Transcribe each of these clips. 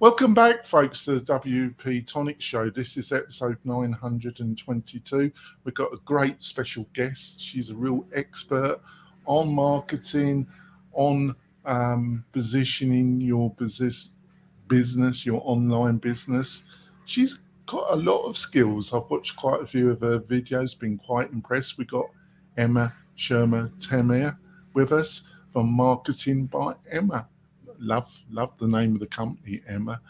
Welcome back, folks, to the WP-Tonic show. This is episode 922. We've got a great special guest. She's a real expert on marketing, on positioning your business, your online business. She's got a lot of skills. I've watched quite a few of her videos, been quite impressed. We got Emma Schermer Tamir with us from Marketing by Emma. Love the name of the company, Emma.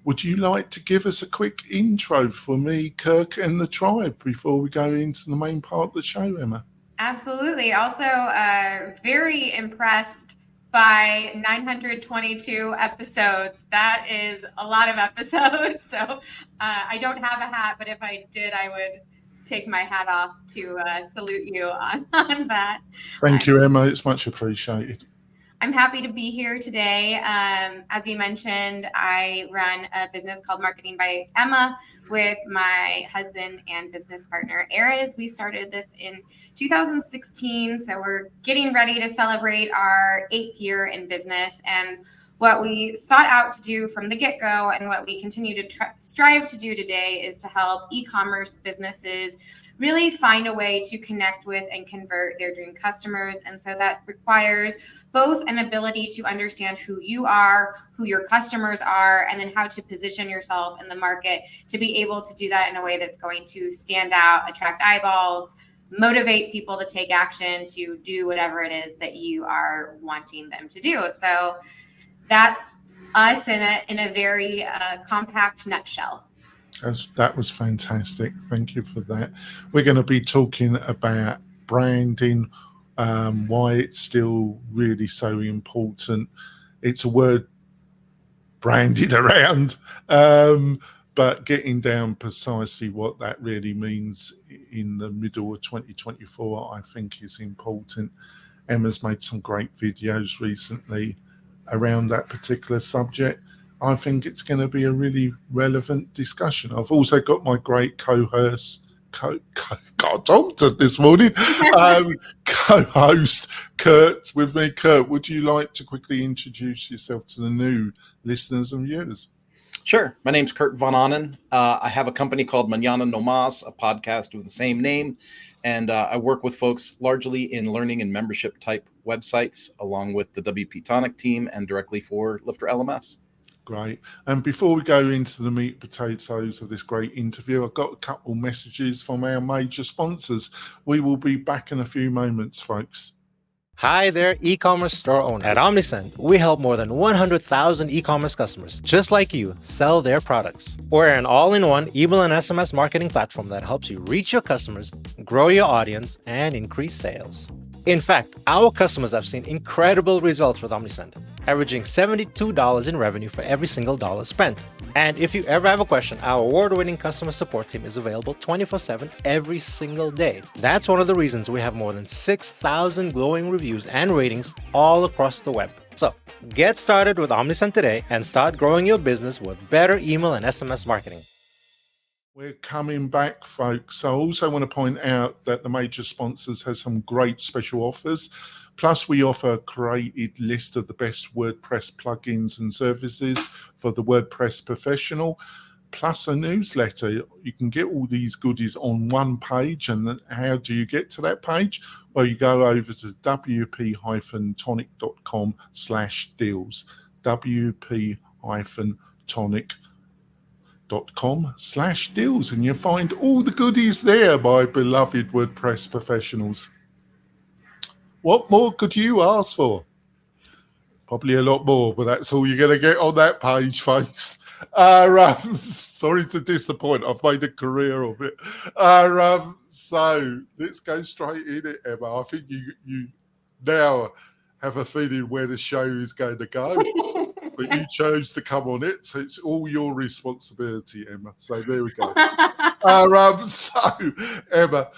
Would you like to give us a quick intro for me, Kirk, and the tribe before we go into the main part of the show, Emma? Absolutely. Also, very impressed by 922 episodes. That is a lot of episodes. So I don't have a hat, but if I did, I would take my hat off to salute you on that. Thank you, Emma. It's much appreciated. I'm happy to be here today. As you mentioned, I run a business called Marketing by Emma with my husband and business partner, Eris. We started this in 2016, so we're getting ready to celebrate our 8th year in business. And what we sought out to do from the get-go and what we continue to strive to do today is to help e-commerce businesses really find a way to connect with and convert their dream customers. And so that requires both an ability to understand who you are, who your customers are, and then how to position yourself in the market to be able to do that in a way that's going to stand out, attract eyeballs, motivate people to take action, to do whatever it is that you are wanting them to do. So that's us in a very compact nutshell. That was fantastic. Thank you for that. We're going to be talking about branding, why it's still really so important. It's a word branded around, but getting down precisely what that really means in the middle of 2024, I think is important. Emma's made some great videos recently around that particular subject. I think it's going to be a really relevant discussion. I've also got my great co-host this morning, co-host Kurt with me. Kurt, would you like to quickly introduce yourself to the new listeners and viewers? Sure. My name's Kurt Von Onen. I have a company called Mañana No Mas, a podcast with the same name. And I work with folks largely in learning and membership type websites, along with the WP-Tonic team and directly for Lifter LMS. Great. And before we go into the meat and potatoes of this great interview, I've got a couple messages from our major sponsors. We will be back in a few moments, folks. Hi there, e-commerce store owner. At Omnisend, we help more than 100,000 e-commerce customers just like you sell their products. We're an all-in-one email and SMS marketing platform that helps you reach your customers, grow your audience, and increase sales. In fact, our customers have seen incredible results with Omnisend, averaging $72 in revenue for every single dollar spent. And if you ever have a question, our award-winning customer support team is available 24/7 every single day. That's one of the reasons we have more than 6,000 glowing reviews and ratings all across the web. So get started with Omnisend today and start growing your business with better email and SMS marketing. We're coming back, folks. I also want to point out that the major sponsors has some great special offers. Plus, we offer a curated list of the best WordPress plugins and services for the WordPress professional, plus a newsletter. You can get all these goodies on one page. And how do you get to that page? Well, you go over to wp-tonic.com/deals. wp-tonic.com/deals, and you'll find all the goodies there, my beloved WordPress professionals. What more could you ask for? Probably a lot more, but that's all you're going to get on that page, folks. Sorry to disappoint. I've made a career of it. So let's go straight in it, Emma. I think you now have a feeling where the show is going to go. But you chose to come on it, so it's all your responsibility, Emma. So there we go. So, Emma,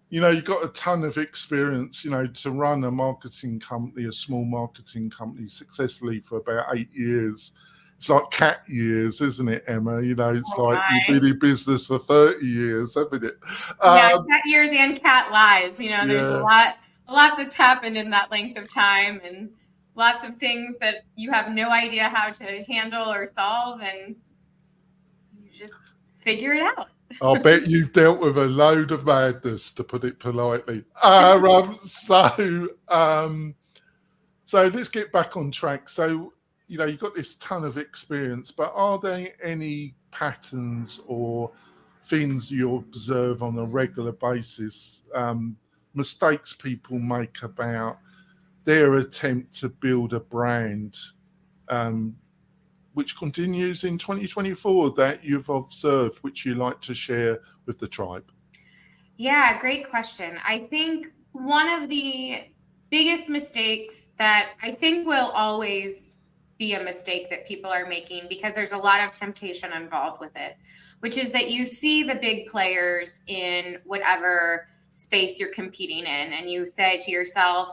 you've got a ton of experience, to run a marketing company, a small marketing company successfully for about 8 years. It's like cat years, isn't it, Emma? It's like you've been in business for 30 years, haven't it? Yeah, cat years and cat lives. There's a lot that's happened in that length of time, and lots of things that you have no idea how to handle or solve, and you just figure it out. I'll bet you've dealt with a load of madness, to put it politely. So let's get back on track. So, you've got this ton of experience, but are there any patterns or things you observe on a regular basis, mistakes people make about their attempt to build a brand, which continues in 2024, that you've observed, which you like to share with the tribe? Yeah, great question. I think one of the biggest mistakes that I think will always be a mistake that people are making, because there's a lot of temptation involved with it, which is that you see the big players in whatever space you're competing in, and you say to yourself,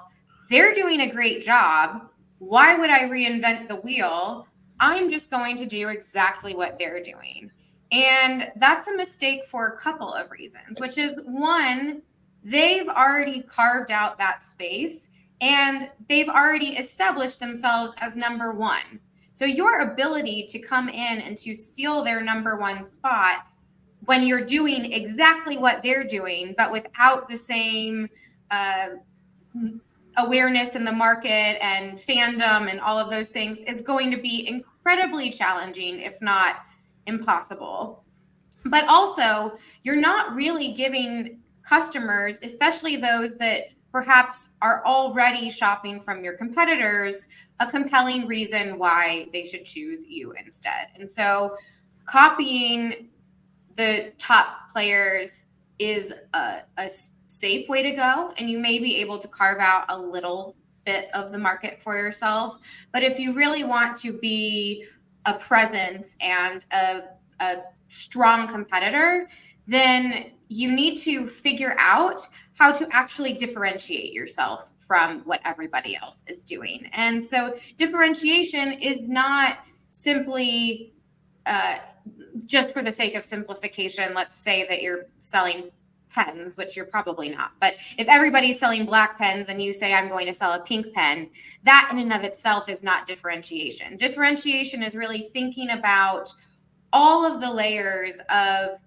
they're doing a great job. Why would I reinvent the wheel? I'm just going to do exactly what they're doing. And that's a mistake for a couple of reasons, which is, one, they've already carved out that space and they've already established themselves as number one. So your ability to come in and to steal their number one spot when you're doing exactly what they're doing, but without the same awareness in the market and fandom and all of those things, is going to be incredibly challenging, if not impossible. But also, you're not really giving customers, especially those that perhaps are already shopping from your competitors, a compelling reason why they should choose you instead. And so copying the top players is a safe way to go, and you may be able to carve out a little bit of the market for yourself. But if you really want to be a presence and a strong competitor, then you need to figure out how to actually differentiate yourself from what everybody else is doing. And so differentiation is not simply just for the sake of simplification. Let's say that you're selling pens, which you're probably not. But if everybody's selling black pens and you say, I'm going to sell a pink pen, that in and of itself is not differentiation. Differentiation is really thinking about all of the layers of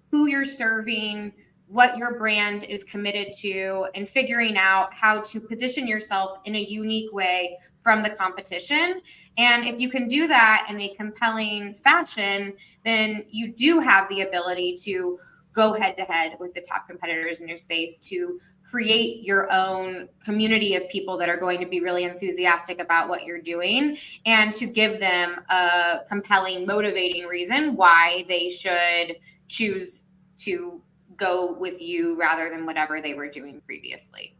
who you're serving, what your brand is committed to, and figuring out how to position yourself in a unique way from the competition. And if you can do that in a compelling fashion, then you do have the ability to go head to head with the top competitors in your space, to create your own community of people that are going to be really enthusiastic about what you're doing, and to give them a compelling, motivating reason why they should choose to go with you rather than whatever they were doing previously.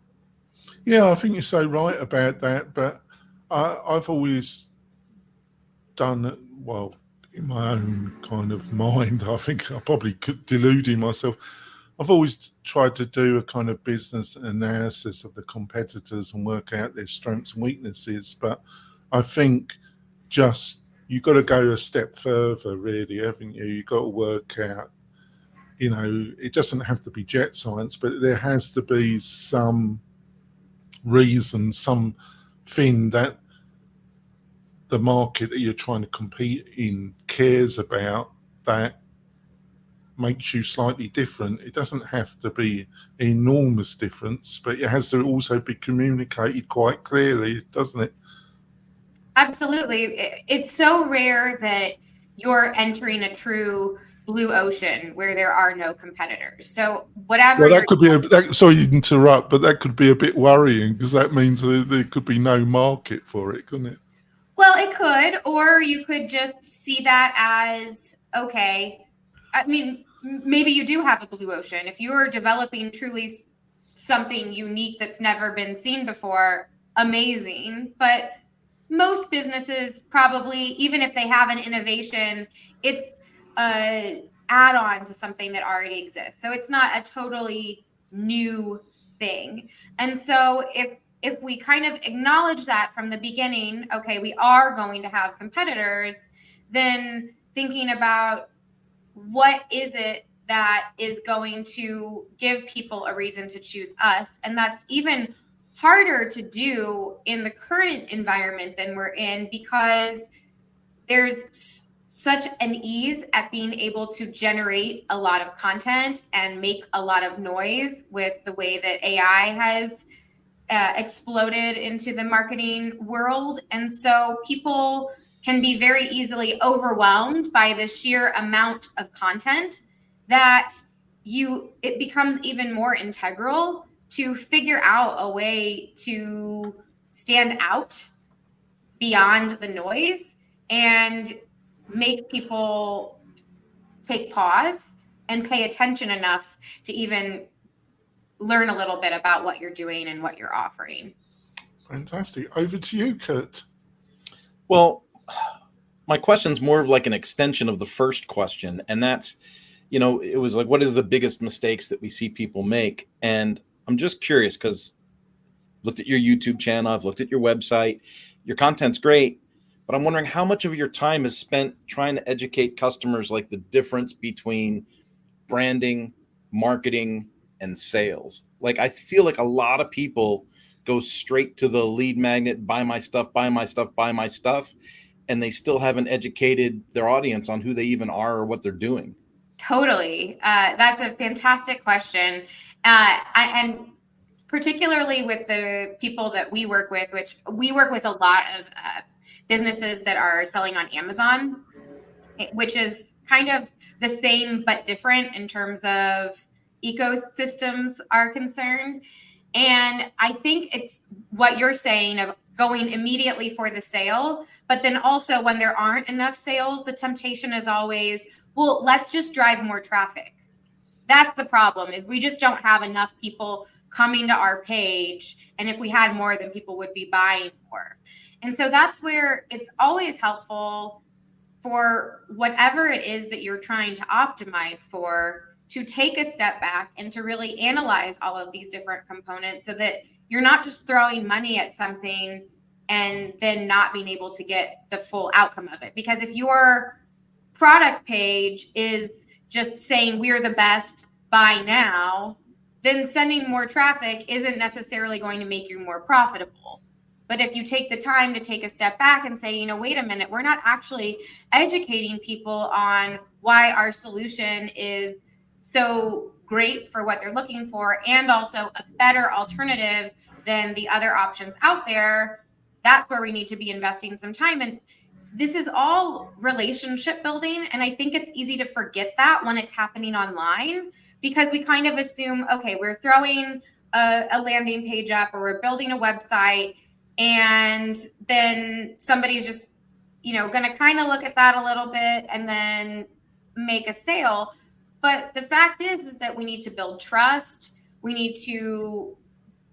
Yeah, I think you're so right about that. But I've always done it, well, in my own kind of mind. I think I probably could deluding myself. I've always tried to do a kind of business analysis of the competitors and work out their strengths and weaknesses. But I think just you've got to go a step further, really, haven't you? You've got to work out, it doesn't have to be jet science, but there has to be some reason, something that the market that you're trying to compete in cares about, that makes you slightly different. It doesn't have to be an enormous difference, but it has to also be communicated quite clearly, doesn't it? Absolutely. It's so rare that you're entering a true blue ocean where there are no competitors. So whatever. Well, that could be sorry to interrupt, but that could be a bit worrying, because that means there could be no market for it, couldn't it? Well, it could, or you could just see that as, okay, I mean, maybe you do have a blue ocean. If you are developing truly something unique that's never been seen before, amazing. But most businesses probably, even if they have an innovation, it's an add-on to something that already exists. So it's not a totally new thing. And so if we kind of acknowledge that from the beginning, okay, we are going to have competitors, then thinking about what is it that is going to give people a reason to choose us. And that's even harder to do in the current environment than we're in, because there's such an ease at being able to generate a lot of content and make a lot of noise with the way that AI has exploded into the marketing world. And so people can be very easily overwhelmed by the sheer amount of content that it becomes even more integral to figure out a way to stand out beyond the noise and make people take pause and pay attention enough to even learn a little bit about what you're doing and what you're offering. Fantastic. Over to you, Kurt. Well, my question's more of like an extension of the first question. And that's, you know, it was like, what are the biggest mistakes that we see people make? And I'm just curious, because I've looked at your YouTube channel, I've looked at your website, your content's great, but I'm wondering how much of your time is spent trying to educate customers, like the difference between branding, marketing, and sales. Like, I feel like a lot of people go straight to the lead magnet, buy my stuff, buy my stuff, buy my stuff, and they still haven't educated their audience on who they even are or what they're doing. Totally. That's a fantastic question. And particularly with the people that we work with, which we work with a lot of businesses that are selling on Amazon, which is kind of the same but different in terms of ecosystems are concerned. And I think it's what you're saying of going immediately for the sale, but then also when there aren't enough sales, the temptation is always, well, let's just drive more traffic. That's the problem, is we just don't have enough people coming to our page. And if we had more, then people would be buying more. And so that's where it's always helpful for whatever it is that you're trying to optimize for, to take a step back and to really analyze all of these different components, so that you're not just throwing money at something and then not being able to get the full outcome of it. Because if your product page is just saying we're the best, buy now, then sending more traffic isn't necessarily going to make you more profitable. But if you take the time to take a step back and say, you know, wait a minute, we're not actually educating people on why our solution is so great for what they're looking for, and also a better alternative than the other options out there, that's where we need to be investing some time. And this is all relationship building. And I think it's easy to forget that when it's happening online, because we kind of assume, okay, we're throwing a landing page up, or we're building a website, and then somebody's just, you know, going to kind of look at that a little bit and then make a sale. But the fact is that we need to build trust. We need to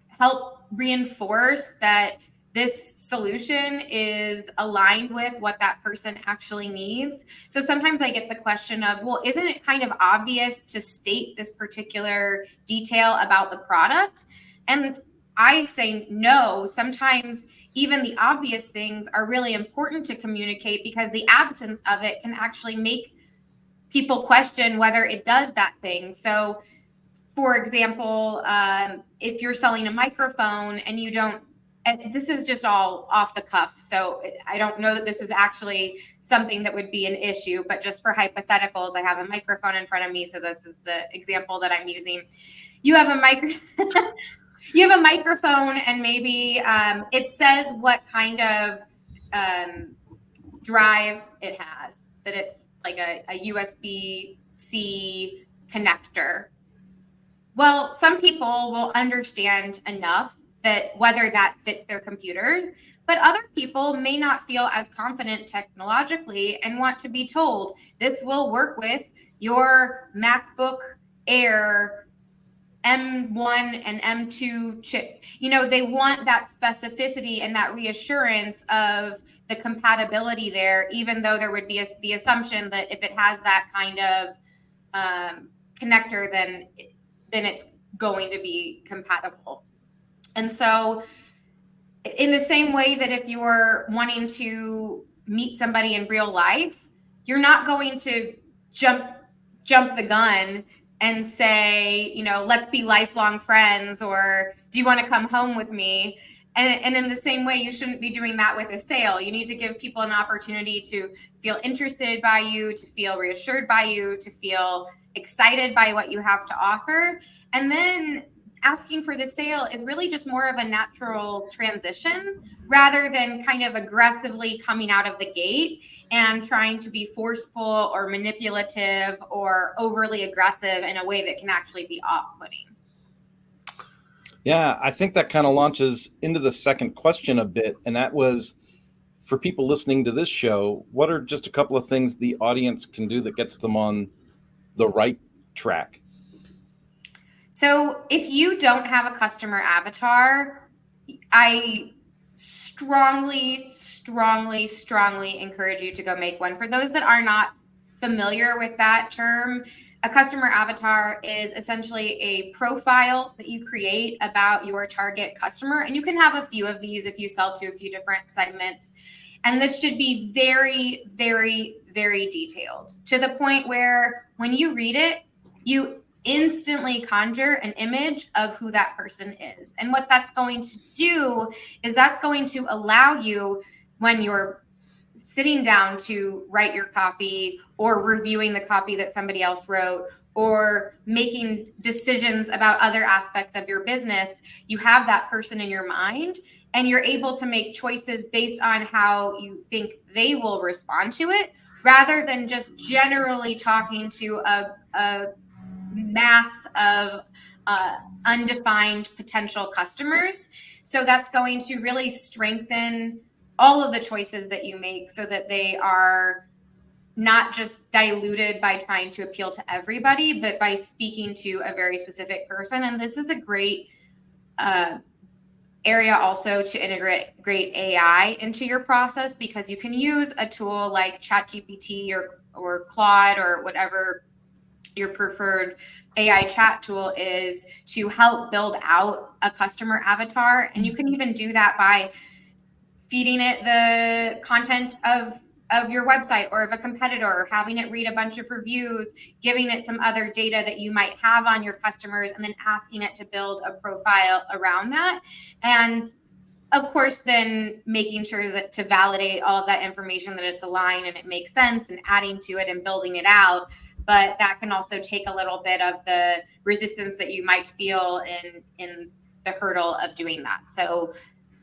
help reinforce that this solution is aligned with what that person actually needs. So sometimes I get the question of, well, isn't it kind of obvious to state this particular detail about the product? And I say no. Sometimes even the obvious things are really important to communicate, because the absence of it can actually make people question whether it does that thing. So, for example, if you're selling a microphone and you don't, and this is just all off the cuff, so I don't know that this is actually something that would be an issue, but just for hypotheticals, I have a microphone in front of me, so this is the example that I'm using. You have a you have a microphone, and maybe it says what kind of drive it has, that it's like a USB-C connector. Well, some people will understand enough that whether that fits their computer, but other people may not feel as confident technologically and want to be told this will work with your MacBook Air M1 and M2 chip. You know, they want that specificity and that reassurance of the compatibility there, even though there would be the assumption that if it has that kind of connector, then it's going to be compatible. And so in the same way that if you're wanting to meet somebody in real life, you're not going to jump the gun and say, let's be lifelong friends, or do you want to come home with me? And in the same way, you shouldn't be doing that with a sale. You need to give people an opportunity to feel interested by you, to feel reassured by you, to feel excited by what you have to offer. And then asking for the sale is really just more of a natural transition rather than kind of aggressively coming out of the gate and trying to be forceful or manipulative or overly aggressive in a way that can actually be off-putting. Yeah, I think that kind of launches into the second question a bit. And that was, for people listening to this show, what are just a couple of things the audience can do that gets them on the right track? So if you don't have a customer avatar, I strongly encourage you to go make one. For those that are not familiar with that term, a customer avatar is essentially a profile that you create about your target customer. And you can have a few of these if you sell to a few different segments. And this should be very, very, very detailed, to the point where when you read it, you instantly conjure an image of who that person is. And what that's going to do is that's going to allow you, when you're sitting down to write your copy or reviewing the copy that somebody else wrote or making decisions about other aspects of your business, you have that person in your mind and you're able to make choices based on how you think they will respond to it, rather than just generally talking to a mass of undefined potential customers. So that's going to really strengthen all of the choices that you make so that they are not just diluted by trying to appeal to everybody, but by speaking to a very specific person. And this is a great area also to integrate AI into your process, because you can use a tool like ChatGPT or Claude or whatever your preferred AI chat tool is to help build out a customer avatar. And you can even do that by feeding it the content of your website or of a competitor, or having it read a bunch of reviews, giving it some other data that you might have on your customers, and then asking it to build a profile around that. And of course, then making sure that to validate all of that information, that it's aligned and it makes sense, and adding to it and building it out. But that can also take a little bit of the resistance that you might feel in the hurdle of doing that. So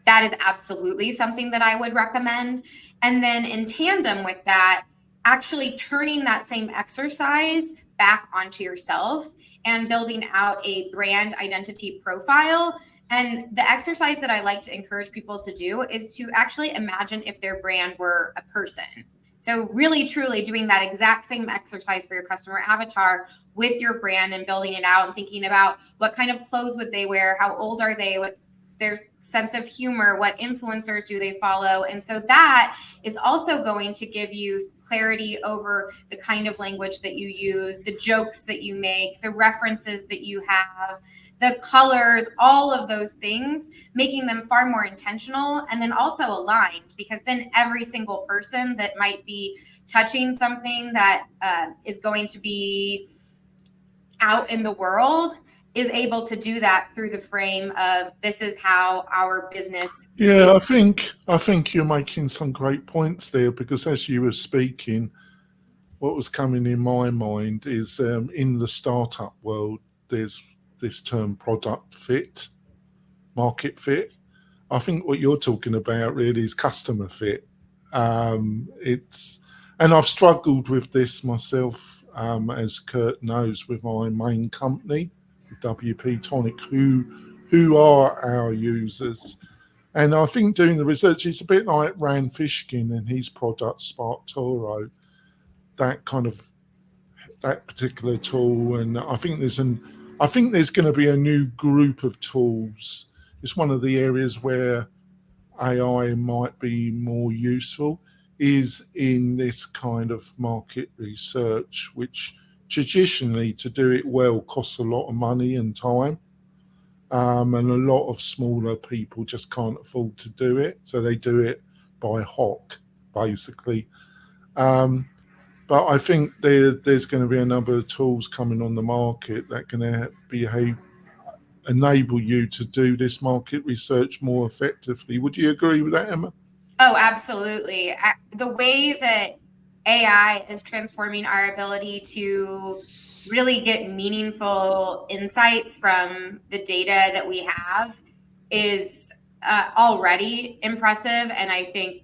that is absolutely something that I would recommend. And then in tandem with that, actually turning that same exercise back onto yourself and building out a brand identity profile. And the exercise that I like to encourage people to do is to actually imagine if their brand were a person. So really, truly doing that exact same exercise for your customer avatar with your brand and building it out and thinking about what kind of clothes would they wear, how old are they, what's their sense of humor, what influencers do they follow. And so that is also going to give you clarity over the kind of language that you use, the jokes that you make, the references that you have, the colors, all of those things, making them far more intentional and then also aligned, because then every single person that might be touching something that is going to be out in the world is able to do that through the frame of, this is how our business. Yeah, I think you're making some great points there, because as you were speaking, what was coming in my mind is in the startup world, there's this term product fit, market fit. I think what you're talking about really is customer fit. And I've struggled with this myself, as Kurt knows, with my main company, WP-Tonic, who are our users. And I think doing the research, it's a bit like Rand Fishkin and his product Spark Toro, that particular tool. And I think there's going to be a new group of tools. It's one of the areas where AI might be more useful, is in this kind of market research, which traditionally, to do it well, costs a lot of money and time. And a lot of smaller people just can't afford to do it. So they do it by hoc, basically. But I think there's going to be a number of tools coming on the market that are going to enable you to do this market research more effectively. Would you agree with that, Emma? Oh, absolutely. The way that AI is transforming our ability to really get meaningful insights from the data that we have is already impressive. And I think,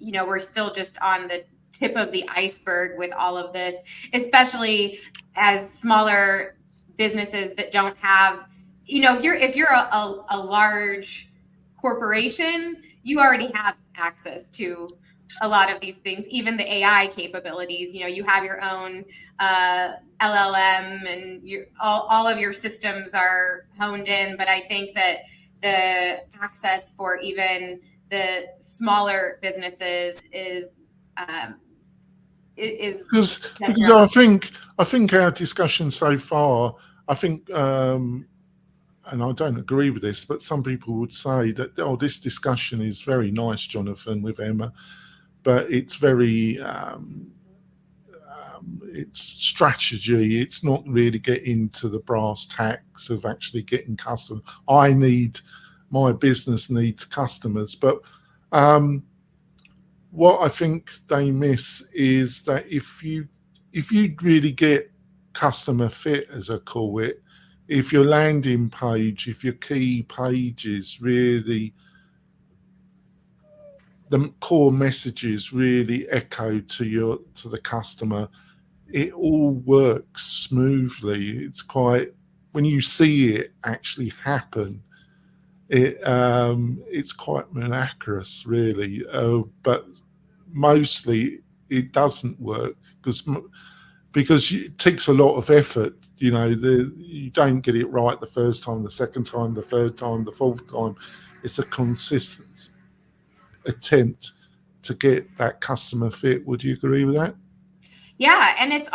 we're still just on the tip of the iceberg with all of this, especially as smaller businesses that don't have, if you're a large corporation, you already have access to a lot of these things, even the AI capabilities. You have your own LLM, and all of your systems are honed in. But I think that the access for even the smaller businesses is because I think our discussion so far, I think, and I don't agree with this, but some people would say that, this discussion is very nice, Jonathan, with Emma, but it's very, it's strategy. It's not really getting to the brass tacks of actually getting customers. My business needs customers. But what I think they miss is that if you really get customer fit, as I call it, if your landing page, if your key pages really, the core messages really echo to the customer, it all works smoothly. It's quite, when you see it actually happen, it's quite miraculous, really. But mostly it doesn't work because it takes a lot of effort. You don't get it right the first time, the second time, the third time, the fourth time. It's a consistent attempt to get that customer fit. Would you agree with that? Yeah, and it's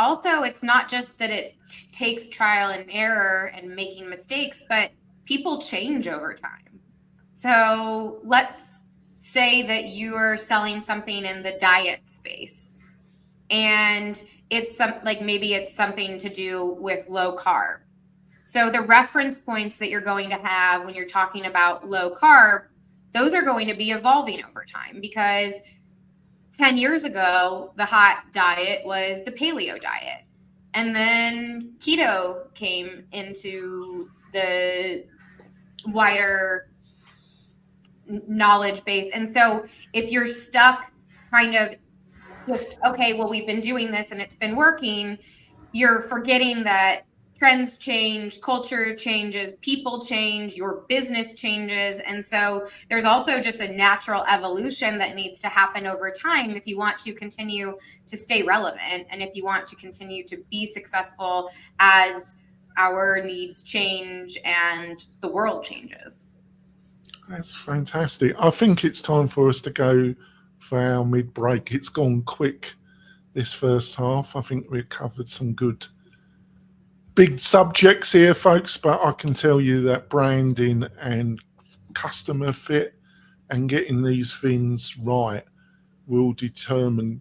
not just that it takes trial and error and making mistakes, but people change over time. So let's say that you are selling something in the diet space, and it's maybe it's something to do with low carb. So the reference points that you're going to have when you're talking about low carb, those are going to be evolving over time, because 10 years ago, the hot diet was the paleo diet. And then keto came into the wider knowledge base. And so if you're stuck kind of just, okay, well, we've been doing this and it's been working, you're forgetting that trends change, culture changes, people change, your business changes. And so there's also just a natural evolution that needs to happen over time if you want to continue to stay relevant, and if you want to continue to be successful as our needs change and the world changes. That's fantastic. I think it's time for us to go for our mid-break. It's gone quick, this first half. I think we've covered some good big subjects here, folks, but I can tell you that branding and customer fit and getting these things right will determine,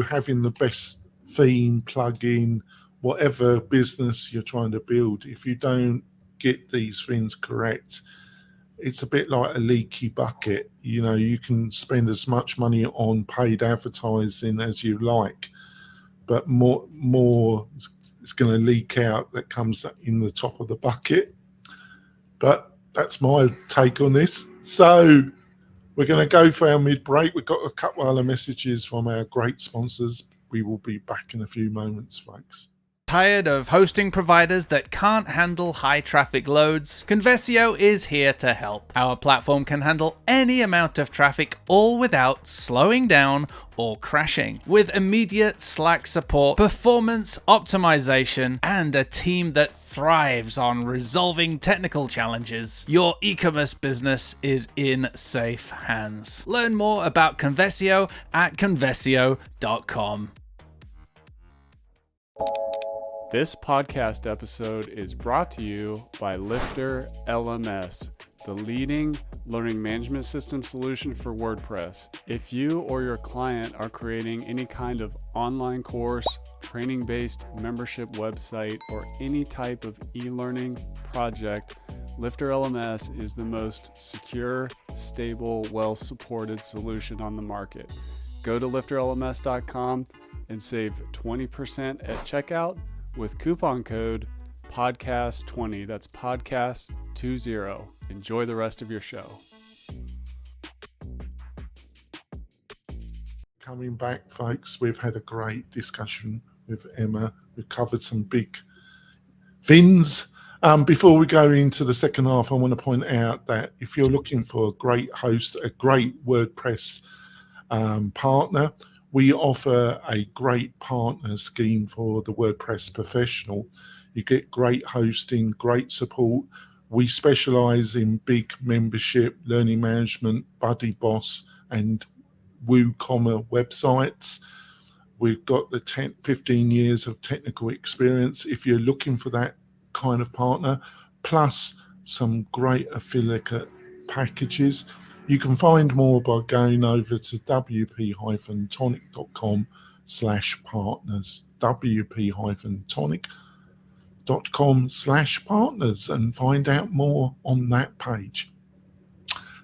having the best theme, plugin, whatever business you're trying to build. If you don't get these things correct, it's a bit like a leaky bucket. You can spend as much money on paid advertising as you like, but more is going to leak out that comes in the top of the bucket. But that's my take on this. So we're going to go for our mid-break. We've got a couple other messages from our great sponsors. We will be back in a few moments, folks. Tired of hosting providers that can't handle high traffic loads? Conversio is here to help. Our platform can handle any amount of traffic, all without slowing down or crashing. With immediate Slack support, performance optimization, and a team that thrives on resolving technical challenges, your e-commerce business is in safe hands. Learn more about Conversio at conversio.com. This podcast episode is brought to you by Lifter LMS, the leading learning management system solution for WordPress. If you or your client are creating any kind of online course, training-based membership website, or any type of e-learning project, Lifter LMS is the most secure, stable, well-supported solution on the market. Go to lifterlms.com and save 20% at checkout with coupon code podcast20. That's podcast20. Enjoy the rest of your show. Coming back, folks, we've had a great discussion with Emma. We've covered some big things. Before we go into the second half, I want to point out that if you're looking for a great host, a great WordPress partner, we offer a great partner scheme for the WordPress professional. You get great hosting, great support. We specialize in big membership, learning management, Buddy Boss, and WooCommerce websites. We've got the 15 years of technical experience. If you're looking for that kind of partner, plus some great affiliate packages, you can find more by going over to wp-tonic.com/partners, wp-tonic.com/partners, and find out more on that page.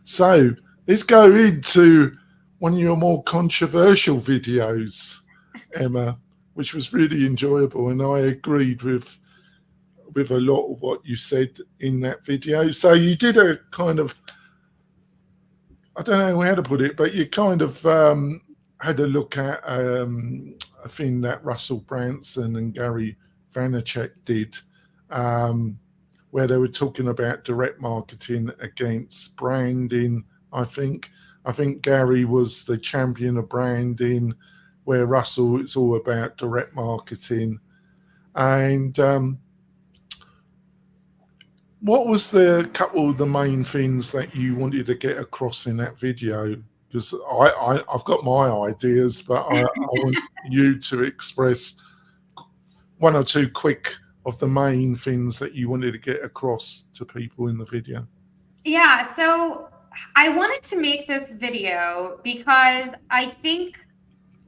So let's go into one of your more controversial videos, Emma, which was really enjoyable, and I agreed with a lot of what you said in that video. So you did a kind of, I don't know how to put it, but you kind of had a look at a thing that Russell Branson and Gary Vaynerchuk did, where they were talking about direct marketing against branding. I think Gary was the champion of branding, where Russell, it's all about direct marketing. And what was the couple of the main things that you wanted to get across in that video? Because I've got my ideas, but I want you to express one or two quick of the main things that you wanted to get across to people in the video. Yeah, so I wanted to make this video because I think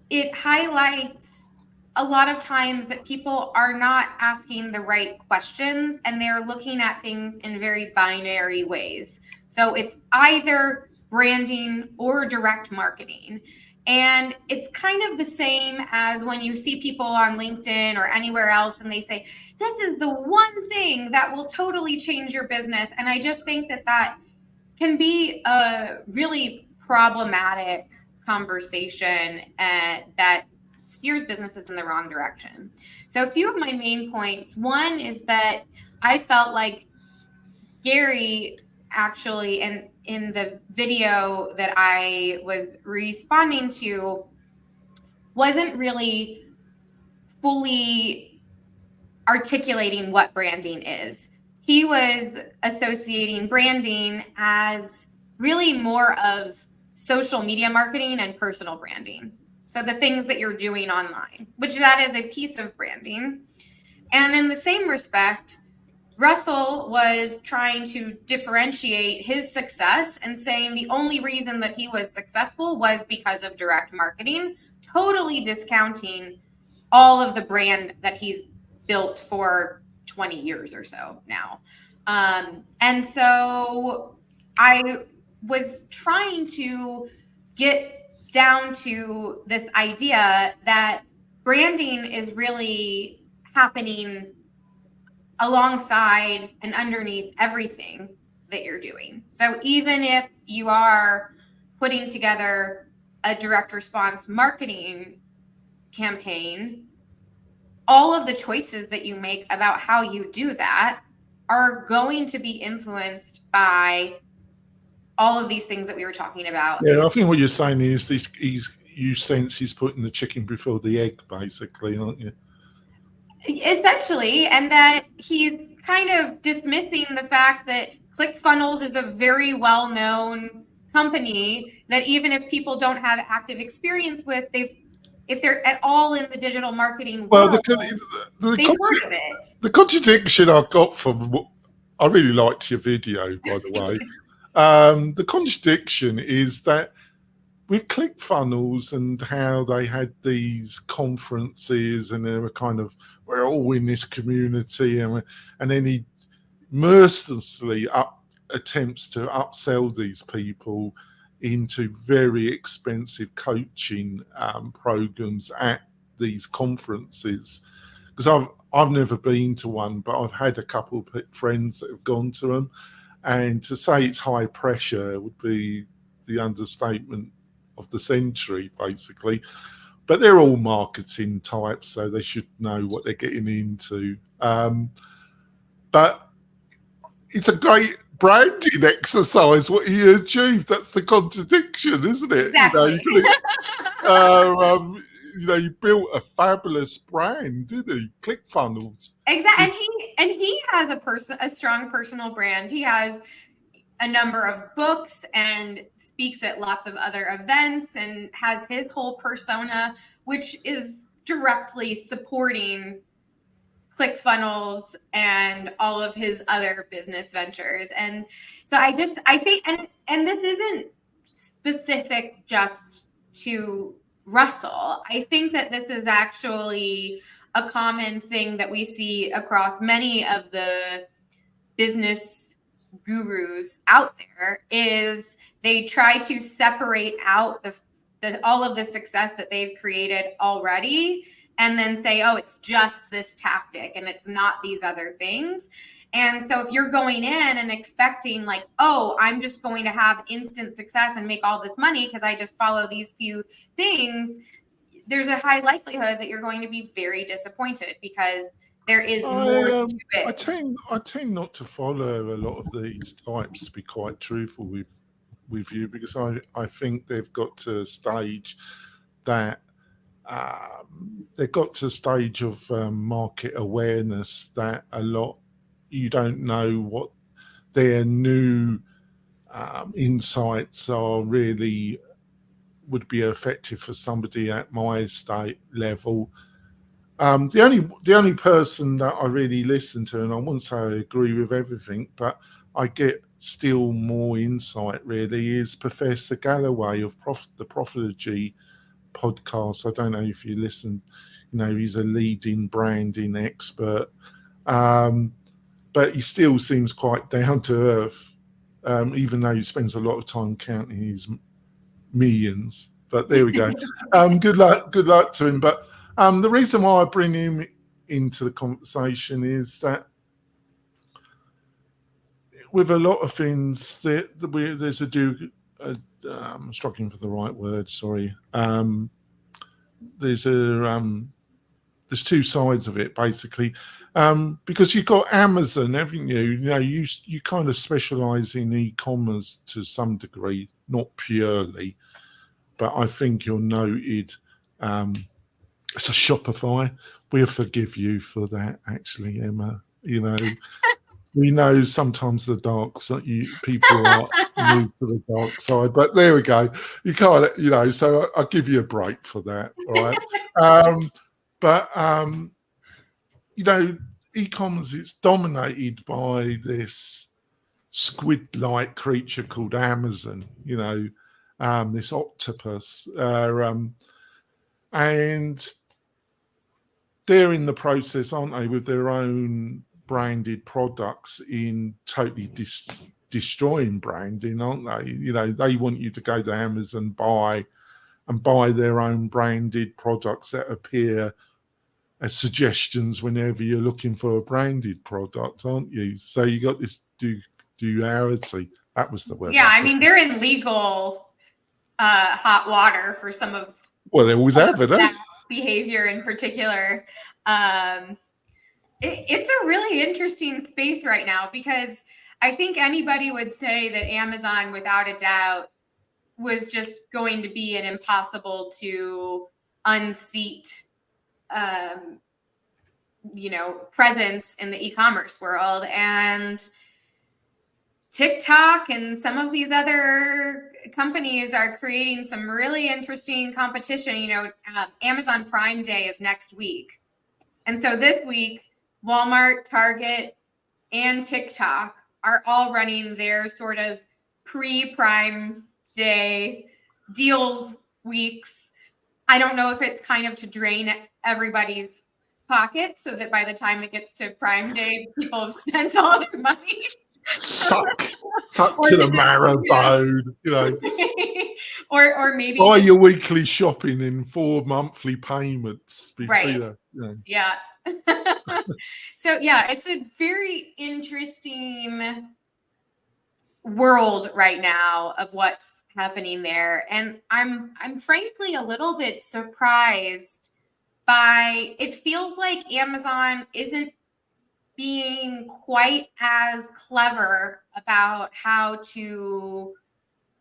it highlights a lot of times that people are not asking the right questions and they're looking at things in very binary ways. So it's either branding or direct marketing. And it's kind of the same as when you see people on LinkedIn or anywhere else and they say, this is the one thing that will totally change your business. And I just think that that can be a really problematic conversation that steers businesses in the wrong direction. So a few of my main points. One is that I felt like Gary actually, in the video that I was responding to, wasn't really fully articulating what branding is. He was associating branding as really more of social media marketing and personal branding. So the things that you're doing online, which that is a piece of branding. And in the same respect, Russell was trying to differentiate his success and saying the only reason that he was successful was because of direct marketing, totally discounting all of the brand that he's built for 20 years or so now. And so I was trying to get down to this idea that branding is really happening alongside and underneath everything that you're doing. So even if you are putting together a direct response marketing campaign, all of the choices that you make about how you do that are going to be influenced by all of these things that we were talking about. Yeah, I think what you're saying is you sense he's putting the chicken before the egg, basically, aren't you? Essentially, and that he's kind of dismissing the fact that ClickFunnels is a very well-known company that even if people don't have active experience with, they've if they're at all in the digital marketing Well, world, the, they've heard of it. the contradiction I got from, I really liked your video, by the way. The contradiction is that with ClickFunnels and how they had these conferences and they were kind of, we're all in this community, and then he mercilessly attempts to upsell these people into very expensive coaching programs at these conferences. Because I've never been to one, but I've had a couple of friends that have gone to them, and to say it's high pressure would be the understatement of the century, basically. But they're all marketing types, so they should know what they're getting into. But it's a great branding exercise what he achieved. That's the contradiction, isn't it? Exactly. He built a fabulous brand, didn't he? ClickFunnels. Exactly. And he has a strong personal brand. He has a number of books and speaks at lots of other events and has his whole persona, which is directly supporting ClickFunnels and all of his other business ventures. And so I think, and this isn't specific just to Russell. I think that this is actually a common thing that we see across many of the business gurus out there, is they try to separate out all of the success that they've created already and then say, oh, it's just this tactic and it's not these other things. And so if you're going in and expecting like, oh, I'm just going to have instant success and make all this money because I just follow these few things, there's a high likelihood that you're going to be very disappointed, because there is more to it. I tend not to follow a lot of these types, to be quite truthful with you, because I think they've got to a stage that of market awareness that you don't know what their new insights are really would be effective for somebody at my state level. The only person that I really listen to, and I wouldn't say I agree with everything, but I get still more insight really, is Professor Galloway of the Profitology podcast. I don't know if you listen, he's a leading branding expert, but he still seems quite down to earth, even though he spends a lot of time counting his millions. But there we go. Good luck to him. But the reason why I bring him into the conversation is that with a lot of things, there's I'm struggling for the right word. Sorry. There's two sides of it, basically, because you've got Amazon, haven't you? You kind of specialize in e-commerce to some degree, not purely, but I think you're noted. It's a Shopify. We'll forgive you for that, actually, Emma. We know sometimes the people are new to the dark side, but there we go. You can't, so I'll give you a break for that, all right? But e-commerce, it's dominated by this squid-like creature called Amazon, this octopus, and they're in the process, aren't they, with their own branded products in totally destroying branding, aren't they? They want you to go to Amazon, buy their own branded products that appear as suggestions whenever you're looking for a branded product, aren't you? So you got this duality. That was the word. Yeah, I mean, they're in legal hot water for some of. Well, they always have it, that behavior in particular. It's a really interesting space right now, because I think anybody would say that Amazon, without a doubt, was just going to be an impossible to unseat, presence in the e-commerce world. And TikTok and some of these other companies are creating some really interesting competition. Amazon Prime Day is next week. And so this week, Walmart, Target, and TikTok are all running their sort of pre-Prime Day deals weeks. I don't know if it's kind of to drain everybody's pocket so that by the time it gets to Prime Day, people have spent all their money. Suck to the marrow bone, or maybe buy your weekly shopping in 4 monthly payments. Right. Yeah. So yeah, it's a very interesting world right now of what's happening there, and I'm frankly a little bit surprised by it. Feels like Amazon isn't being quite as clever about how to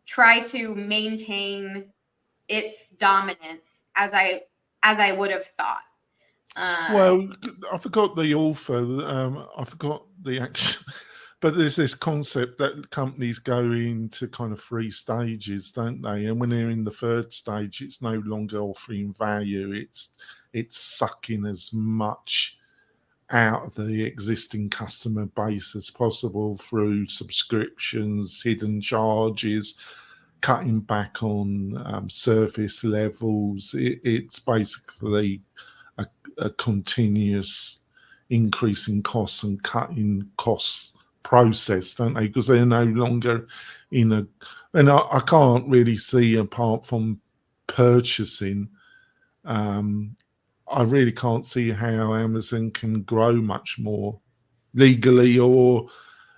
try to maintain its dominance as I would have thought. Well, I forgot the author. I forgot the action, but there's this concept that companies go into kind of 3 stages, don't they? And when they're in the 3rd stage, it's no longer offering value. It's sucking as much out of the existing customer base as possible through subscriptions, hidden charges, cutting back on service levels. It's basically a continuous increase in costs and cutting costs process, don't they? Because they're no longer in a, and I can't really see, apart from purchasing, I really can't see how Amazon can grow much more legally or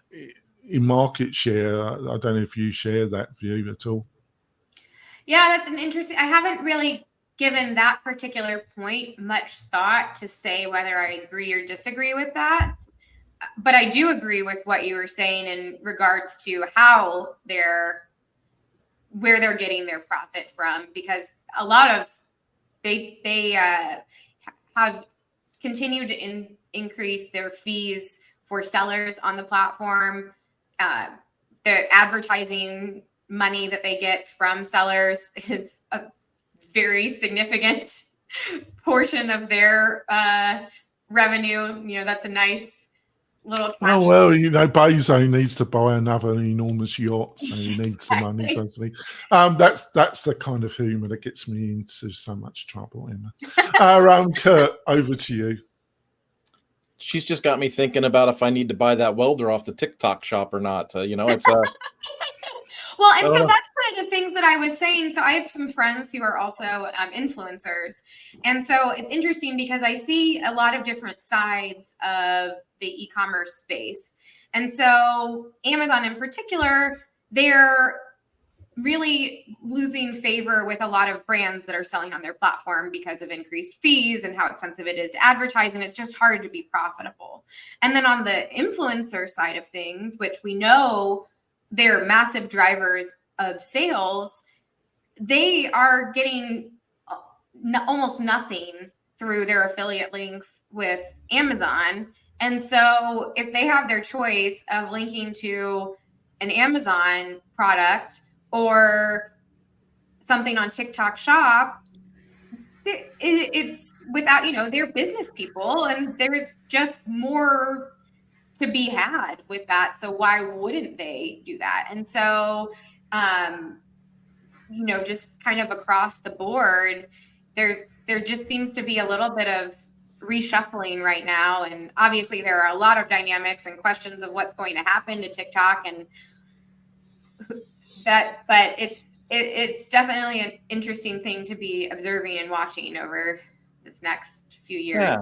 in market share. I don't know if you share that view at all. Yeah, that's an interesting. I haven't really given that particular point much thought to say whether I agree or disagree with that. But I do agree with what you were saying in regards to how where they're getting their profit from, because a lot of they have continued to increase their fees for sellers on the platform. The advertising money that they get from sellers is a very significant portion of their revenue. That's a nice little cash. Well, Bezos needs to buy another enormous yacht, so he needs the money, doesn't he? That's the kind of humor that gets me into so much trouble, Emma. Kurt, over to you. She's just got me thinking about if I need to buy that welder off the TikTok shop or not. It's well, and so that's one of the things that I was saying. So I have some friends who are also influencers. And so it's interesting because I see a lot of different sides of the e-commerce space. And so Amazon in particular, they're really losing favor with a lot of brands that are selling on their platform because of increased fees and how expensive it is to advertise. And it's just hard to be profitable. And then on the influencer side of things, which we know they're massive drivers of sales, they are getting almost nothing through their affiliate links with Amazon. And so if they have their choice of linking to an Amazon product or something on TikTok shop, it's without, they're business people and there's just more to be had with that. So why wouldn't they do that? And so, just kind of across the board, there just seems to be a little bit of reshuffling right now. And obviously there are a lot of dynamics and questions of what's going to happen to TikTok and that, but it's definitely an interesting thing to be observing and watching over this next few years.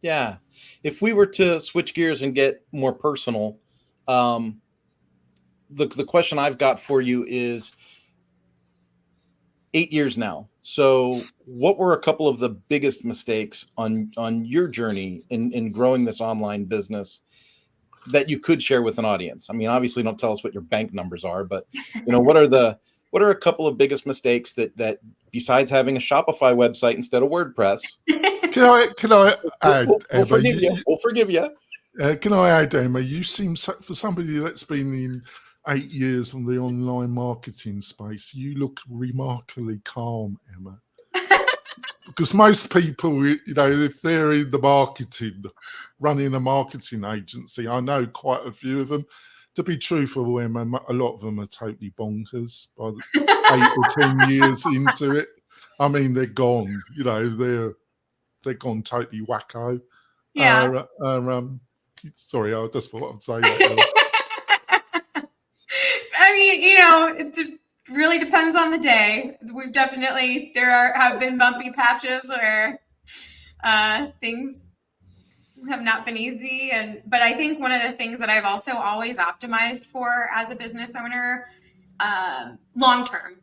Yeah. If we were to switch gears and get more personal, the question I've got for you is 8 years now. So what were a couple of the biggest mistakes on your journey in growing this online business that you could share with an audience? I mean, obviously don't tell us what your bank numbers are, but what are a couple of biggest mistakes that besides having a Shopify website instead of WordPress? Can I add? We'll forgive you. Can I add, Emma? You seem, for somebody that's been in 8 years on the online marketing space, you look remarkably calm, Emma. Because most people, if they're in the marketing, running a marketing agency, I know quite a few of them. To be truthful, Emma, a lot of them are totally bonkers by 8 or 10 years into it. I mean, they're gone. They're gone totally wacko. Yeah. Sorry, I just thought I'd say that. I mean, it really depends on the day. We've definitely have been bumpy patches where things have not been easy, but I think one of the things that I've also always optimized for as a business owner, long term.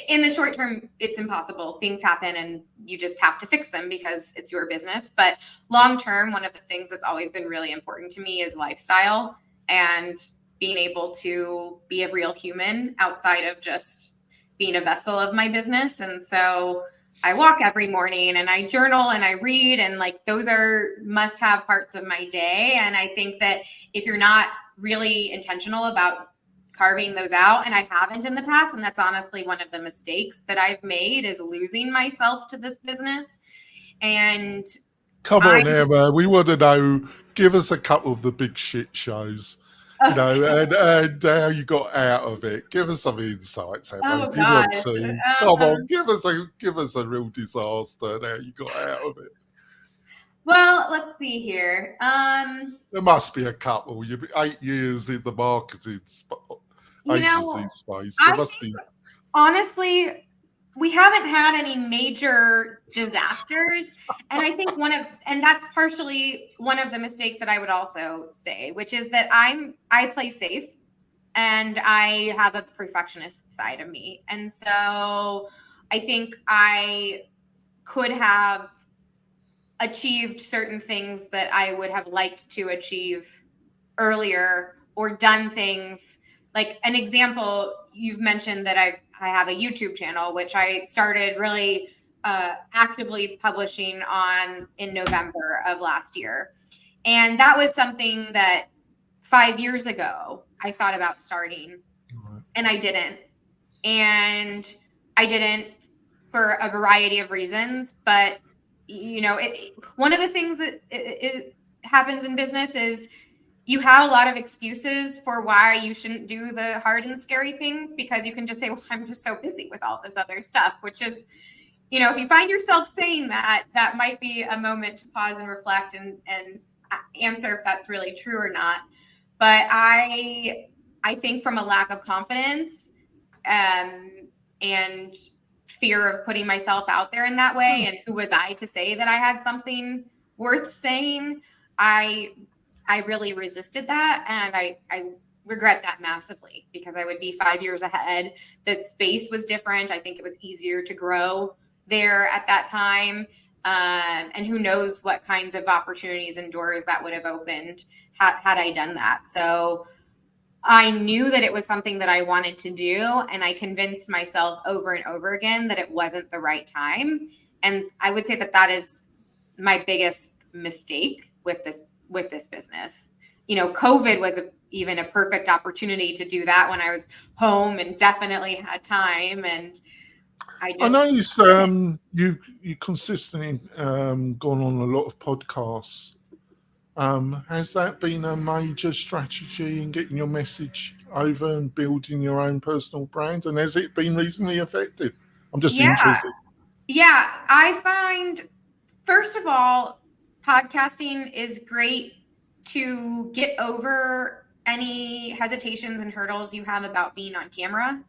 In the short term, it's impossible. Things happen and you just have to fix them because it's your business. But long term, one of the things that's always been really important to me is lifestyle and being able to be a real human outside of just being a vessel of my business. And so I walk every morning and I journal and I read, and those are must-have parts of my day. And I think that if you're not really intentional about carving those out, and I haven't in the past, and that's honestly one of the mistakes that I've made, is losing myself to this business. And come on, Emma, we want to know. Give us a couple of the big shit shows, and how you got out of it. Give us some insights, Emma, if you want to. Come on, give us a real disaster and how you got out of it. Well, let's see here. There must be a couple. You've been 8 years in the marketing agency space. There must be. Honestly, we haven't had any major disasters. And I think and that's partially one of the mistakes that I would also say, which is that I play safe and I have a perfectionist side of me. And so I think I could have achieved certain things that I would have liked to achieve earlier, or done things. Like an example, you've mentioned that I have a YouTube channel, which I started really actively publishing on in November of last year. And that was something that 5 years ago I thought about starting, and I didn't. And I didn't for a variety of reasons. But, one of the things that it happens in business is you have a lot of excuses for why you shouldn't do the hard and scary things, because you can just say, well, I'm just so busy with all this other stuff, which is, if you find yourself saying that might be a moment to pause and reflect and answer if that's really true or not. But I think from a lack of confidence and fear of putting myself out there in that way, and who was I to say that I had something worth saying, I really resisted that, and I regret that massively, because I would be 5 years ahead. The space was different. I think it was easier to grow there at that time. And who knows what kinds of opportunities and doors that would have opened had I done that. So I knew that it was something that I wanted to do, and I convinced myself over and over again that it wasn't the right time. And I would say that is my biggest mistake with this business. COVID was even a perfect opportunity to do that when I was home and definitely had time. And I noticed you consistently gone on a lot of podcasts. Has that been a major strategy in getting your message over and building your own personal brand? And has it been reasonably effective? I'm just interested. Yeah, I find, first of all, podcasting is great to get over any hesitations and hurdles you have about being on camera.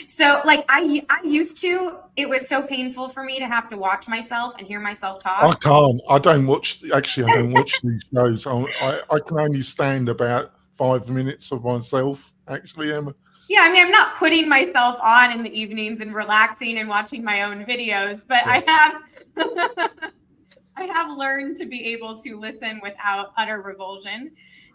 So I used to, it was so painful for me to have to watch myself and hear myself talk. I don't watch these shows. I can only stand about 5 minutes of myself, actually, Emma. Yeah, I mean, I'm not putting myself on in the evenings and relaxing and watching my own videos, but yeah. I have learned to be able to listen without utter revulsion.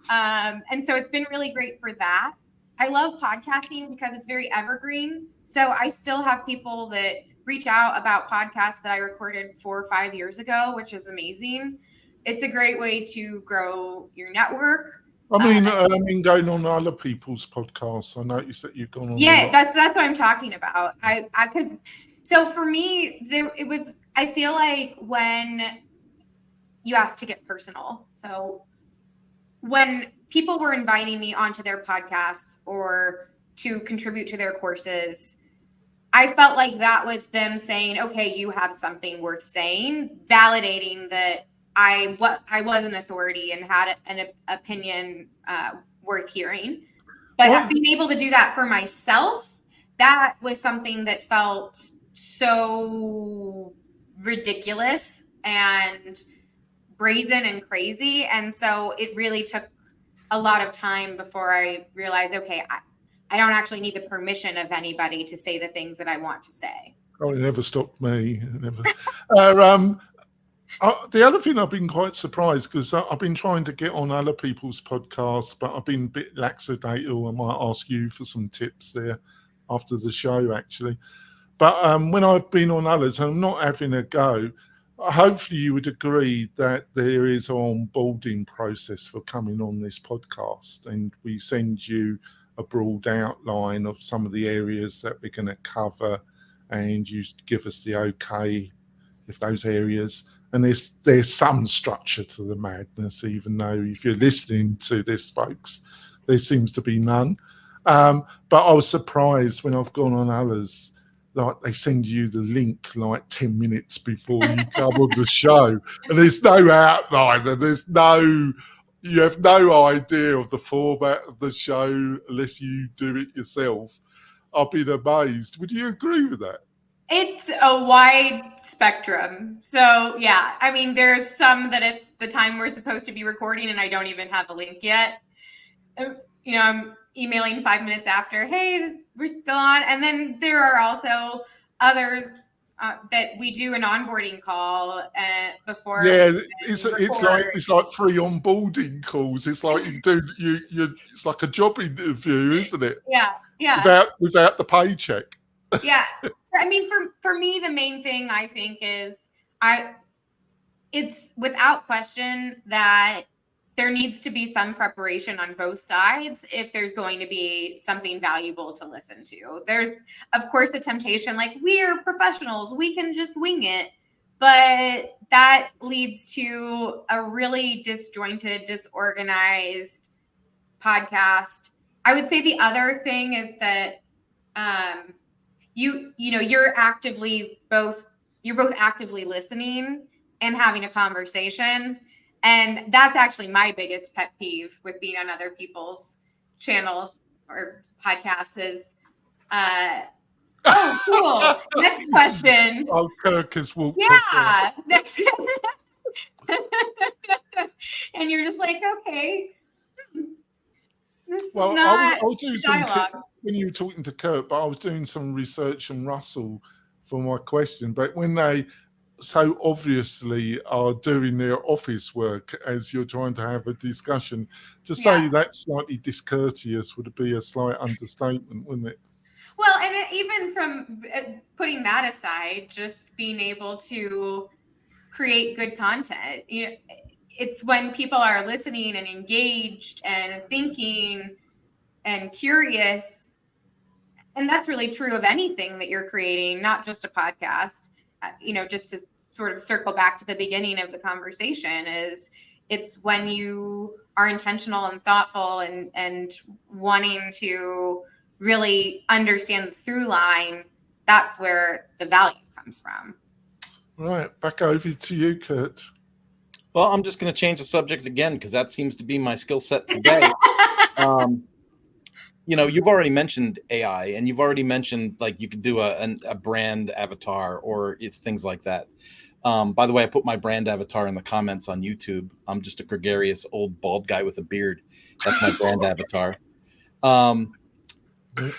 And so it's been really great for that. I love podcasting because it's very evergreen. So I still have people that reach out about podcasts that I recorded 4 or 5 years ago, which is amazing. it's a great way to grow your network. I mean, going on other people's podcasts. I noticed that you've gone on. Yeah, that's what I'm talking about. I could. So for me, I feel like when you asked to get personal. So when people were inviting me onto their podcasts or to contribute to their courses, I felt like that was them saying, okay, you have something worth saying, validating that I was an authority and had an opinion worth hearing. But being able to do that for myself, that was something that felt so ridiculous and brazen and crazy. And so it really took a lot of time before I realized, okay, I don't actually need the permission of anybody to say the things that I want to say. Oh, it never stopped me. Never. The other thing I've been quite surprised because I've been trying to get on other people's podcasts, but I've been a bit lackadaisical. I might ask you for some tips there after the show, actually. But when I've been on others, and I'm not having a go, hopefully you would agree that there is an onboarding process for coming on this podcast, and we send you a broad outline of some of the areas that we're going to cover, and you give us the okay if those areas. And there's some structure to the madness, even though if you're listening to this, folks, there seems to be none. But I was surprised when I've gone on others, like they send you the link like 10 minutes before you come on the show, and there's no outline, and you have no idea of the format of the show unless you do it yourself. I've been amazed. Would you agree with that? It's a wide spectrum. So yeah, I mean, there's some that it's the time we're supposed to be recording and I don't even have the link yet. I'm emailing 5 minutes after, hey, we're still on. And then there are also others that we do an onboarding call before. Yeah, it's like free onboarding calls. It's like it's like a job interview, isn't it? Yeah. Without the paycheck. Yeah. I mean, for me, the main thing I think is it's without question that there needs to be some preparation on both sides if there's going to be something valuable to listen to. There's, of course, the temptation, like we're professionals, we can just wing it. But that leads to a really disjointed, disorganized podcast. I would say the other thing is that you're both actively listening and having a conversation. And that's actually my biggest pet peeve with being on other people's channels or podcasts is, oh, cool. Next question. Oh, Kirk has walked off. Next. And you're just like, okay. Well, I was doing some, when you were talking to Kurt, but I was doing some research on Russell for my question. But when they so obviously are doing their office work as you're trying to have a discussion, to say that's slightly discourteous would be a slight understatement, wouldn't it? Well, and even from putting that aside, just being able to create good content, it's when people are listening and engaged and thinking and curious. And that's really true of anything that you're creating, not just a podcast. Just to sort of circle back to the beginning of the conversation, it's when you are intentional and thoughtful and wanting to really understand the through line, that's where the value comes from. Right, back over to you, Kurt. Well, I'm just going to change the subject again because that seems to be my skill set today. You've already mentioned AI, and you've already mentioned like you could do a brand avatar or it's things like that. By the way, I put my brand avatar in the comments on YouTube. I'm just a gregarious old bald guy with a beard. That's my brand avatar.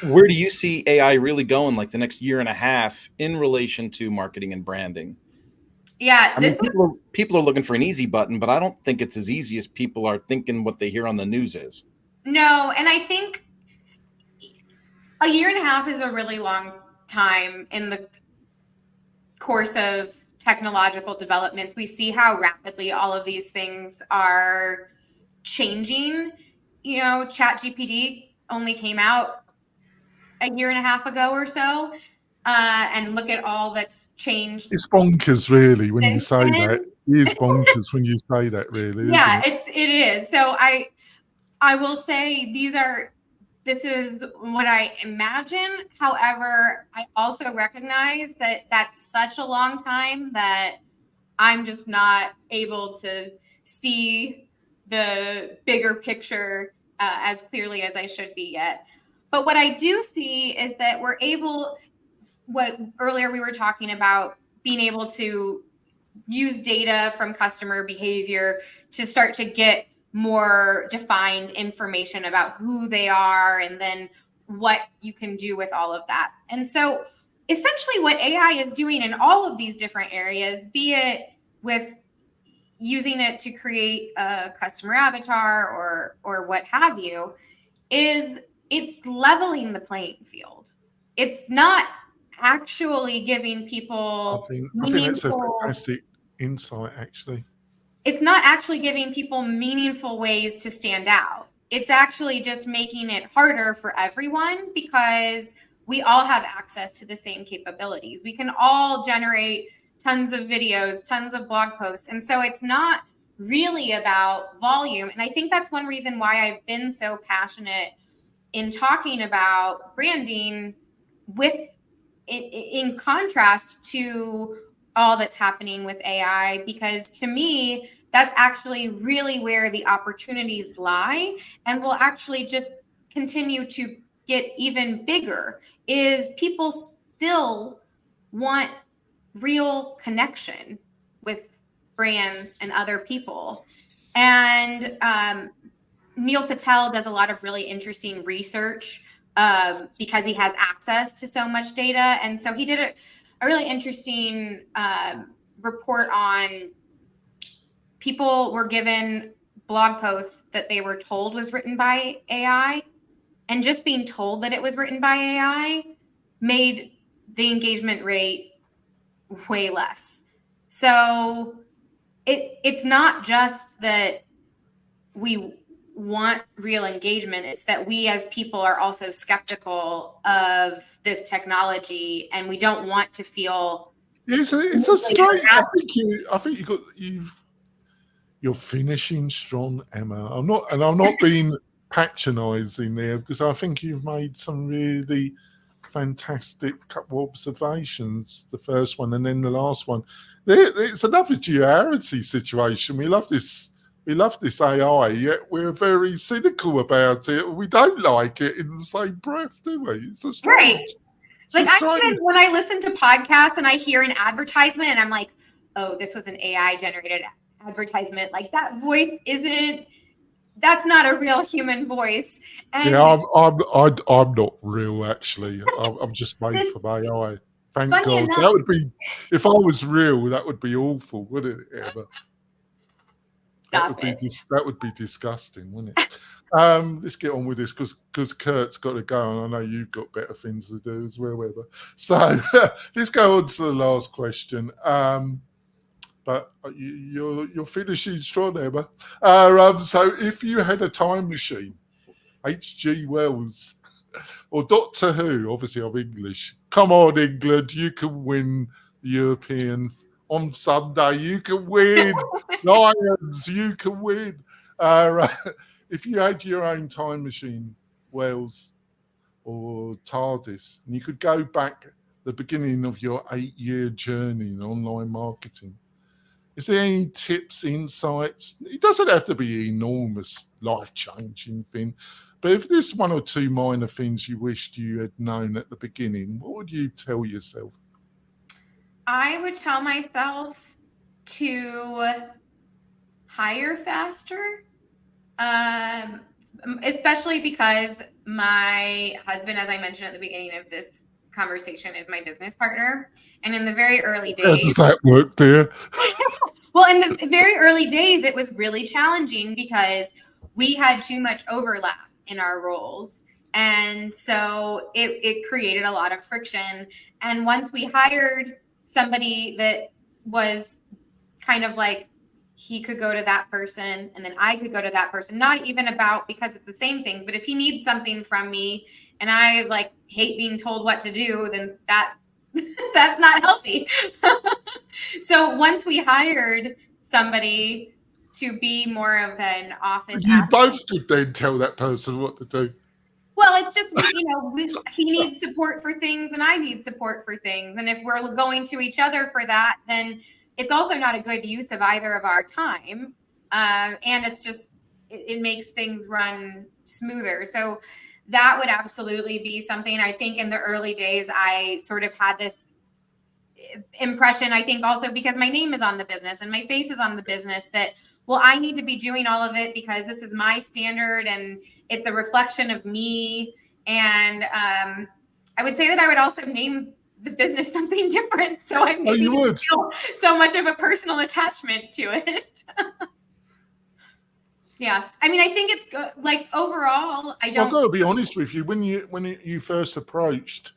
Where do you see AI really going like the next year and a half in relation to marketing and branding? Yeah, people are looking for an easy button, but I don't think it's as easy as people are thinking what they hear on the news is. No, and I think a year and a half is a really long time in the course of technological developments. We see how rapidly all of these things are changing. You know, ChatGPT only came out a year and a half ago or so. And look at all that's changed. It's bonkers, really, when you since say then. that. It is bonkers when you say that, really, Yeah, isn't it? it is. So I will say this is what I imagine. However, I also recognize that that's such a long time that I'm just not able to see the bigger picture as clearly as I should be yet. But what I do see is that we're able, what earlier we were talking about, being able to use data from customer behavior to start to get more defined information about who they are and then what you can do with all of that. And so essentially what AI is doing in all of these different areas, be it with using it to create a customer avatar or what have you, is it's leveling the playing field. It's not actually giving people I think that's a meaningful, fantastic insight, actually. it's not actually giving people meaningful ways to stand out. It's actually just making it harder for everyone because we all have access to the same capabilities. We can all generate tons of videos, tons of blog posts. And so it's not really about volume. And I think that's one reason why I've been so passionate in talking about branding with in contrast to all that's happening with AI, because to me, that's actually really where the opportunities lie and will actually just continue to get even bigger. Is people still want real connection with brands and other people. And Neil Patel does a lot of really interesting research because he has access to so much data. And so he did a really interesting report on people were given blog posts that they were told was written by AI. And just being told that it was written by AI made the engagement rate way less. So it's not just that we want real engagement, it's that we as people are also skeptical of this technology and we don't want to feel It's a straight. I think you're finishing strong, Emma. I'm not being patronising there, because I think you've made some really fantastic couple of observations. The first one and then the last one. It's another duality situation. We love this AI, yet we're very cynical about it. We don't like it in the same breath, do we? It's a strange. right. Like when I listen to podcasts and I hear an advertisement and I'm like, oh, this was an AI generated advertisement. Like that voice that's not a real human voice. And yeah, I'm not real, actually. I'm just made from AI. Thank God. enough, That would be, if I was real, that would be awful, wouldn't it, Emma? That would be disgusting, wouldn't it? Let's get on with this because Kurt's got to go, and I know you've got better things to do as well, Emma. So let's go on to the last question. But you're finishing strong, Emma. So if you had a time machine, H.G. Wells or Doctor Who, obviously I'm English. Come on, England, you can win the European on Sunday. You can win. Lions, you can win. If you had your own time machine, Wells or TARDIS, and you could go back the beginning of your 8-year journey in online marketing, is there any tips, insights? It doesn't have to be an enormous, life-changing thing, but if there's one or two minor things you wished you had known at the beginning, what would you tell yourself? I would tell myself to hire faster, especially because my husband, as I mentioned at the beginning of this conversation, is my business partner. And in the very early days, how does that work, dear? Well, in the very early days, it was really challenging because we had too much overlap in our roles. And so it created a lot of friction. And once we hired somebody that was kind of like he could go to that person and then I could go to that person, not even about because it's the same things, but if he needs something from me and I like hate being told what to do, then that's not healthy. So once we hired somebody to be more of an office You admin, both could then tell that person what to do. well, it's just, he needs support for things and I need support for things. And if we're going to each other for that, then it's also not a good use of either of our time. And it's just, it makes things run smoother. So that would absolutely be something. I think in the early days, I sort of had this impression, I think also because my name is on the business and my face is on the business, that, well, I need to be doing all of it because this is my standard and it's a reflection of me. And I would say that I would also name the business something different. So I maybe didn't feel so much of a personal attachment to it. Yeah. I mean, I think it's good. Like overall, I've got to be honest with you. When you first approached,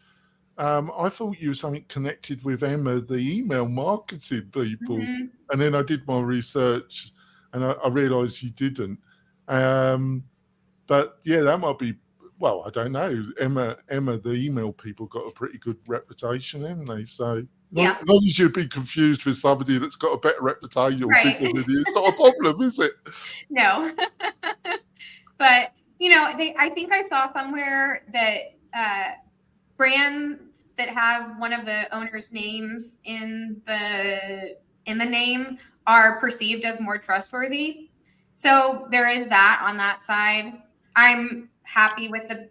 I thought you were something connected with Emma, the email marketing people. Mm-hmm. And then I did my research and I realized you didn't. But yeah, that might be, well, I don't know. Emma, the email people got a pretty good reputation, haven't they? So yeah. as long as you'd be confused with somebody that's got a better reputation or right. bigger than you, it's not a problem, is it? No. But, I think I saw somewhere that brands that have one of the owner's names in the name are perceived as more trustworthy. So there is that on that side. I'm happy with the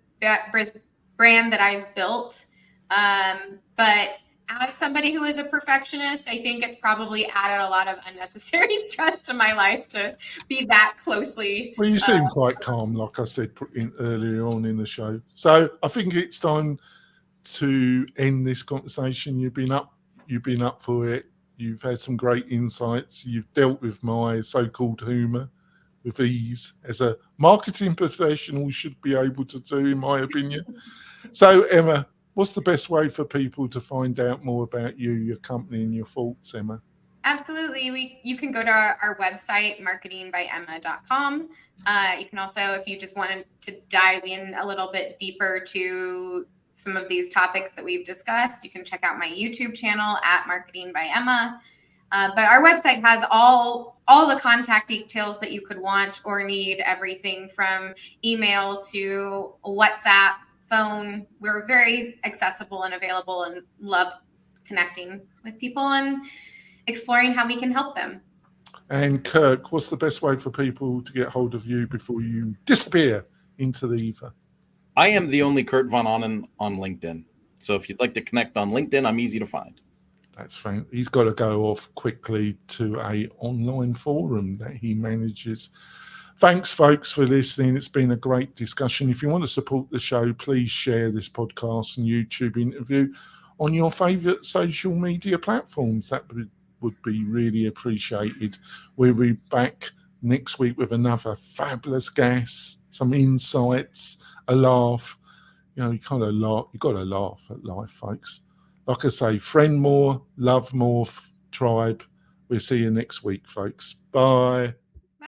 brand that I've built. But as somebody who is a perfectionist, I think it's probably added a lot of unnecessary stress to my life to be that closely. Well, you seem quite calm, like I said earlier on in the show. So I think it's time to end this conversation. You've been up for it. You've had some great insights. You've dealt with my so-called humor with ease, as a marketing professional should be able to do, in my opinion. So, Emma, what's the best way for people to find out more about you, your company, and your thoughts, Emma? Absolutely. You can go to our website, marketingbyemma.com. You can also, if you just wanted to dive in a little bit deeper to some of these topics that we've discussed, you can check out my YouTube channel at Marketing by Emma. But our website has all the contact details that you could want or need, everything from email to WhatsApp, phone. We're very accessible and available and love connecting with people and exploring how we can help them. And Kirk, what's the best way for people to get hold of you before you disappear into the ether? I am the only Kurt Von Onen on LinkedIn. So if you'd like to connect on LinkedIn, I'm easy to find. That's fine. He's got to go off quickly to a online forum that he manages. Thanks, folks, for listening. It's been a great discussion. If you want to support the show, please share this podcast and YouTube interview on your favorite social media platforms. That would be really appreciated. We'll be back next week with another fabulous guest, some insights, a laugh. You got to laugh at life, folks. Like I say, friend more, love more, tribe. We'll see you next week, folks. Bye.